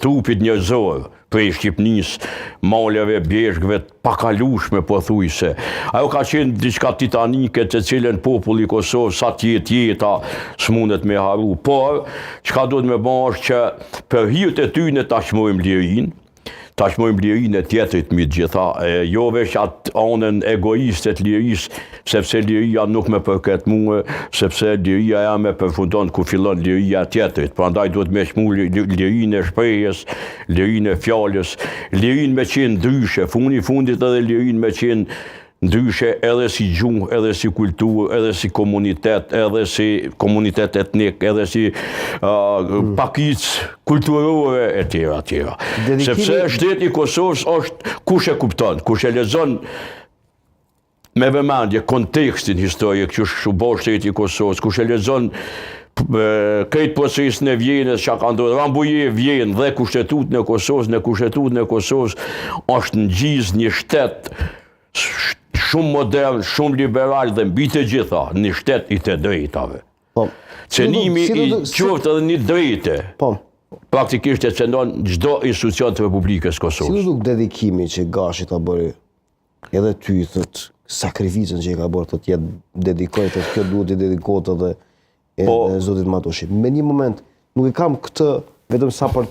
trupit njerëzor, prej Shqipnis, maleve, bjeshkve, pakalushme, po thujse. Ajo ka qenë diçka titanike të cilën populli i Kosovës sa jeta s'mundet me haru. Por, çka duhet me bërë është që për hir të tyre ta çmojmë lirinë, ta çmojmë lirinë e tjetrit mbi të gjitha, jo veç atë anën egoiste të lirisë, sepse liria nuk më përket mua, sepse liria jame përfundon ku fillon liria e tjetrit. Prandaj duhet me çmu lirinë e shprehjes, lirinë e fjalës, lirinë me qenë ndryshe, funi fundit edhe lirinë me qenë ndryshe edhe si gjuhë, edhe si kulturë, edhe si komunitet, edhe si komunitet etnik, edhe si pakicë kulturore e tjera, tjera. Sepse shteti i Kosovës është, kush e kupton, kush e lexon me vëmendje kontekstin historik që është bo shteti i Kosovës, kush e lexon këtë procesin e Vjenës që ka ndodhur, Rambuje Vjenë dhe Kushtetutën e Kosovës, në Kushtetutën e Kosovës është ngjiz një shtet shumë modern, shumë liberal dhe mbi të gjitha, një shtet i të drejtave. Cenimi i qoftë edhe një drejte, praktikisht e cenon çdo institucion të Republikës Kosovës. Si do duk dedikimi që Gashi ta bëri, edhe ty thot sakrificën që i ka bërë, thot jetë dedikoj, thot kjo duhet i dedikohet edhe Zotit Matoshi. Me një moment, nuk i kam këtë vetëm sa për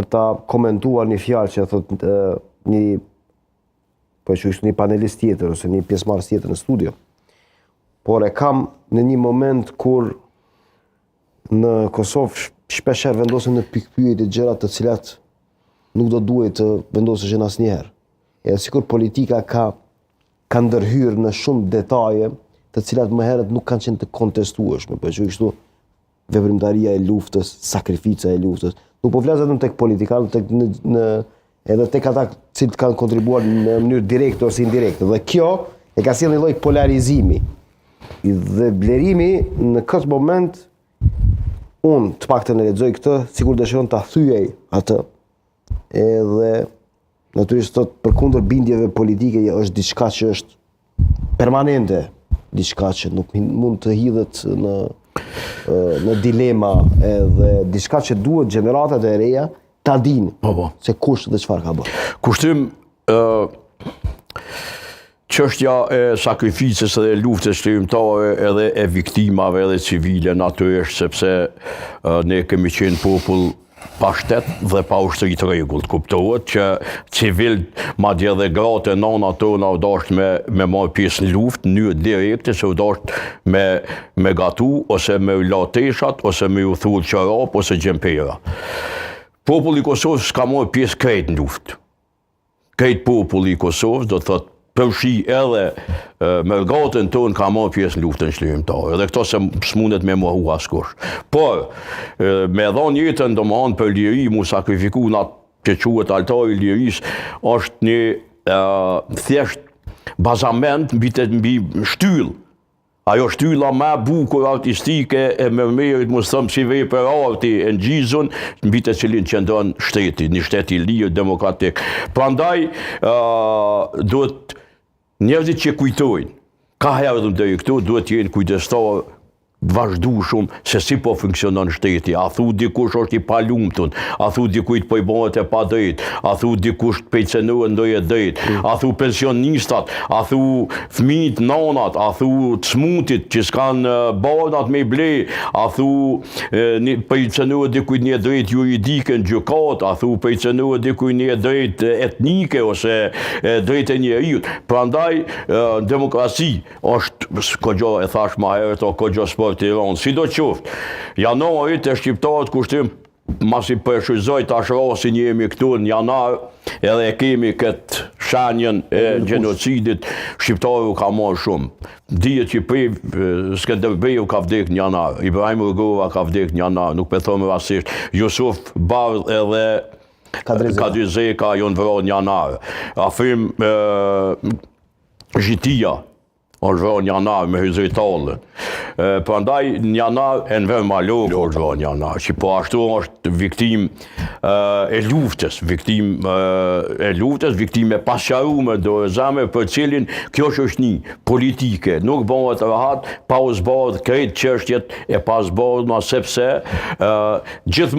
ta komentuar një fjalë që thot një po që ishte një panelist tjetër, ose një pjesëmarrës tjetër në studio. Por e kam në një moment kur në Kosovë shpesher vendosen në pikpyetje gjëra të cilat nuk do duhet të vendoseshin asnjëherë. Edhe sikur politika ka ndërhyrë në shumë detaje, të cilat më herët nuk kanë qenë të kontestueshme, po që kështu veprimtaria e luftës, sakrifica e luftës. Nuk po flas vetëm tek politikanë, edhe tek ata cilët kanë kontribuar në mënyrë direkte ose indirekte. Dhe kjo e ka sjellë një lloj polarizimi. Dhe blerimi në këtë moment, unë të paktën e lexoj këtë, sikur dëshiron ta thyej atë. Edhe natyrisht thot përkundër bindjeve politike është diçka që është permanente, diçka që nuk mund të hidhet në dilema, edhe diçka që duhet gjeneratat e reja ta dinë se kush dhe çfarë ka bërë. Kushtim çështja e sakrificës dhe luftës shërimtare edhe e viktimave edhe civile natyrisht, sepse ne kemi qenë popull pa shtet dhe pa ushtri të rregullt. Kuptohet që civil, madje edhe gratë e nana tona u dasht me marrë pjesë në luftë në mënyrë direkte, se u dasht me gatu, ose me u la teshat, ose me u thull çorap, ose gjempera. Populli i Kosovës s'ka marrë pjesë krejt në luftë. Krejt populli i Kosovës do të thotë përfshi edhe me gatën tonë ka marrë pjesë në luftën shërimtare. Dhe këto s'mundet me mohu askush. Por me dhënë jetën domethënë për liri, mu sakrifiku atë që quhet altari i lirisë, është një thjesht bazament mbi shtyllë. Ajo shtylla më e bukur artistike e Mermerit, mos them si vepër arti e ngjizun, mbi të cilin qëndron shteti, një shtet i lirë demokratik. Prandaj duhet njerëzit që kujtojnë, ka erdhur deri këtu, duhet të jenë kujdestar vazhdueshëm se si po funksionon shteti. A thu dikush është i palumtun, a thu dikujt po i bëhet e padrejt, a thu dikush pejcenohet ndonjë drejt, a thu pensionistat, a thu fëmijët, nanat, a thu çmutit që s'kan banat me ble, a thu pejcenohet dikujt një drejt juridike në gjykat, a thu pejcenohet dikujt një drejt etnike ose drejt e njeriut. Prandaj demokraci është kogjo e thash më herët, o kogjo sport Tiranë, sidoqoftë, janarit e shqiptarët kushtim masi përshfryzoj tash rasin jemi këtu në janar, edhe kemi këtë shenjën e gjenocidit, shqiptarëve ka marrë shumë. Dihet që Skënderbeu ka vdek në janar, Ibrahim Rugova ka vdek në janar, nuk po them rastisht, Jusuf Bardh edhe Kadri Zeka janë vrarë në janar. Afrim Zhitia është vrarë në janar me Hyzritallën. Prandaj në janar e në vend Maloko është vrarë në janar, që po ashtu është viktim e luftës, viktim e pasqaruar dorëzame, për cilin kjo është një politike, nuk bëhet rahat pa u zbardhur krejt çështjet e pa zbardhura, sepse gjithmonë